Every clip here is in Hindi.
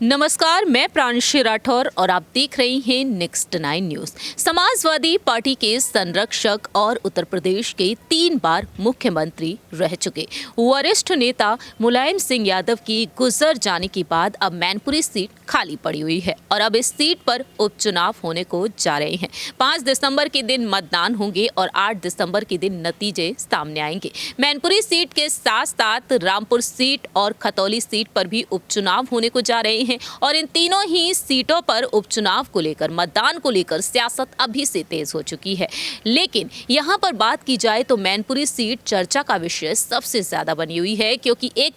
नमस्कार, मैं प्रांशी राठौर और आप देख रहे हैं नेक्स्ट 9 न्यूज। समाजवादी पार्टी के संरक्षक और उत्तर प्रदेश के 3 बार मुख्यमंत्री रह चुके वरिष्ठ नेता मुलायम सिंह यादव की गुजर जाने के बाद अब मैनपुरी सीट खाली पड़ी हुई है और अब इस सीट पर उपचुनाव होने को जा रहे हैं। 5 दिसंबर के दिन मतदान होंगे और 8 दिसंबर के दिन नतीजे सामने आएंगे। मैनपुरी सीट के साथ साथ रामपुर सीट और खतौली सीट पर भी उपचुनाव होने को जा रहे हैं और इन तीनों ही सीटों पर उपचुनाव को लेकर, मतदान को लेकर सियासत अभी से तेज हो चुकी है। लेकिन यहां पर बात की जाए तो मैनपुरी सीट चर्चा का विषय सबसे ज्यादा बनी हुई है, क्योंकि एक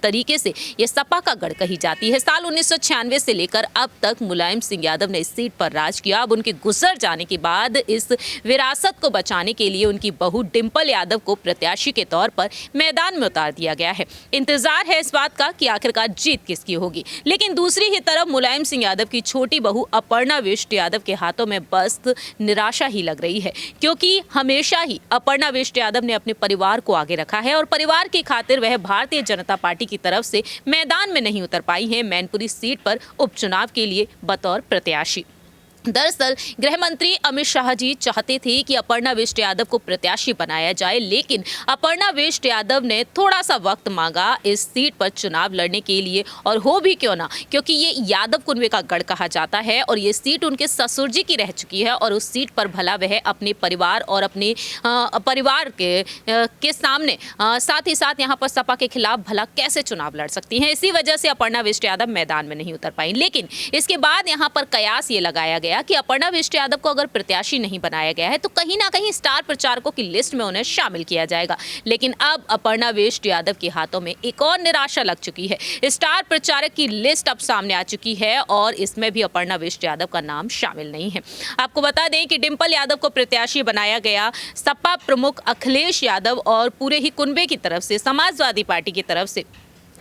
तरीके से ये सपा का गढ़ कही जाती है। साल 1996 से लेकर अब तक मुलायम सिंह यादव ने इस सीट पर राज किया। अब उनके गुजर जाने के बाद इस विरासत को बचाने के लिए उनकी बहू डिंपल यादव को प्रत्याशी के तौर पर मैदान में उतार दिया गया है। इंतजार है इस बात का कि आखिरकार जीत किसकी होगी। लेकिन दूसरी ही तरफ मुलायम सिंह यादव की छोटी बहू अपर्णा विष्ट यादव के हाथों में बस निराशा ही लग रही है, क्योंकि हमेशा ही अपर्णा विष्ट यादव ने अपने परिवार को आगे रखा है और परिवार की खातिर वह भारतीय जनता पार्टी की तरफ से मैदान में नहीं उतर पाई हैं मैनपुरी सीट पर उपचुनाव के लिए बतौर प्रत्याशी। दरअसल गृह मंत्री अमित शाह जी चाहते थे कि अपर्णा विष्ट यादव को प्रत्याशी बनाया जाए, लेकिन अपर्णा विष्ट यादव ने थोड़ा सा वक्त मांगा इस सीट पर चुनाव लड़ने के लिए, और हो भी क्यों ना, क्योंकि ये यादव कुनबे का गढ़ कहा जाता है और ये सीट उनके ससुर जी की रह चुकी है और उस सीट पर भला वह अपने परिवार और अपने परिवार के सामने साथ ही साथ यहाँ पर सपा के खिलाफ भला कैसे चुनाव लड़ सकती हैं। इसी वजह से अपर्णा विष्ट यादव मैदान में नहीं उतर पाई। लेकिन इसके बाद यहाँ पर कयास ये लगाया गया कि अपर्णा विष्ट यादव को अगर प्रत्याशी नहीं बनाया गया है तो कहीं ना कहीं स्टार प्रचारकों की लिस्ट में उन्हें शामिल किया जाएगा। लेकिन अब अपर्णा विष्ट यादव के हाथों में एक और निराशा लग चुकी है। स्टार प्रचारक की लिस्ट अब सामने आ चुकी है और इसमें भी अपर्णा विष्ट यादव का नाम शामिल नहीं है। आपको बता दें कि डिंपल यादव को प्रत्याशी बनाया गया सपा प्रमुख अखिलेश यादव और पूरे ही कुनबे की तरफ से, समाजवादी पार्टी की तरफ से।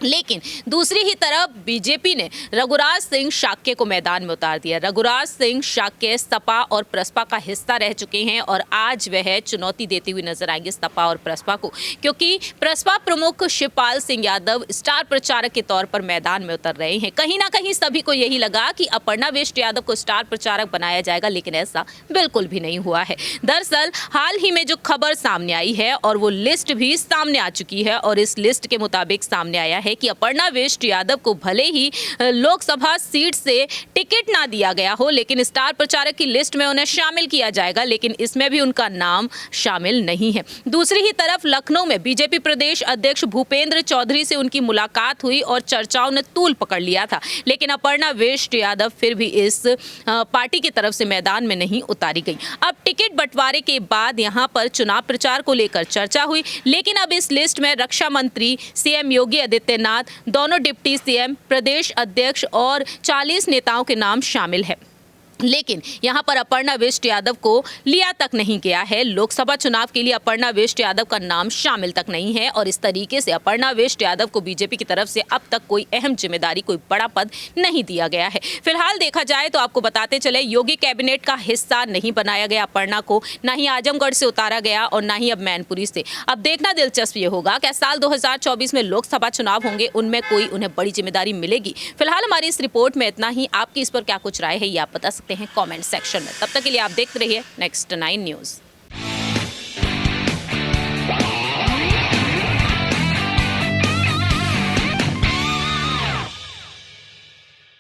लेकिन दूसरी ही तरफ बीजेपी ने रघुराज सिंह शाक्य को मैदान में उतार दिया। रघुराज सिंह शाक्य सपा और प्रसपा का हिस्सा रह चुके हैं और आज वह चुनौती देते हुए नजर आएंगे सपा और प्रसपा को, क्योंकि प्रसपा प्रमुख शिवपाल सिंह यादव स्टार प्रचारक के तौर पर मैदान में उतर रहे हैं। कहीं ना कहीं सभी को यही लगा कि अपर्णा विष्ट यादव को स्टार प्रचारक बनाया जाएगा, लेकिन ऐसा बिल्कुल भी नहीं हुआ है। दरअसल हाल ही में जो खबर सामने आई है और वो लिस्ट भी सामने आ चुकी है और इस लिस्ट के मुताबिक सामने आया है कि अपर्णा विष्ट यादव को भले ही लोकसभा सीट से टिकट ना दिया गया हो, लेकिन स्टार प्रचारक की लिस्ट में उन्हें शामिल किया जाएगा, लेकिन इसमें भी उनका नाम शामिल नहीं है। दूसरी ही तरफ लखनऊ में बीजेपी प्रदेश अध्यक्ष भूपेंद्र चौधरी से उनकी मुलाकात हुई और चर्चाओं ने तूल पकड़ लिया था, लेकिन अपर्णा विष्ट यादव फिर भी इस पार्टी की तरफ से मैदान में नहीं उतारी गई। अब टिकट बंटवारे के बाद यहाँ पर चुनाव प्रचार को लेकर चर्चा हुई, लेकिन अब इस लिस्ट में रक्षा मंत्री सीएम योगी आदित्यनाथ, दोनों डिप्टी सीएम, प्रदेश अध्यक्ष और 40 नेताओं के नाम शामिल है। लेकिन यहां पर अपर्णा विष्ट यादव को लिया तक नहीं गया है। लोकसभा चुनाव के लिए अपर्णा विष्ट यादव का नाम शामिल तक नहीं है और इस तरीके से अपर्णा विष्ट यादव को बीजेपी की तरफ से अब तक कोई अहम जिम्मेदारी, कोई बड़ा पद नहीं दिया गया है। फिलहाल देखा जाए तो आपको बताते चले, योगी कैबिनेट का हिस्सा नहीं बनाया गया अपर्णा को, ना ही आजमगढ़ से उतारा गया और ना ही अब मैनपुरी से। अब देखना दिलचस्प ये होगा कि साल 2024 में लोकसभा चुनाव होंगे, उनमें कोई उन्हें बड़ी जिम्मेदारी मिलेगी। फिलहाल हमारी इस रिपोर्ट में इतना ही। आपकी इस पर क्या कुछ राय है ये आप बता सकते हैं कमेंट सेक्शन में। तब तक के लिए आप देखते रहिए नेक्स्ट 9 न्यूज़।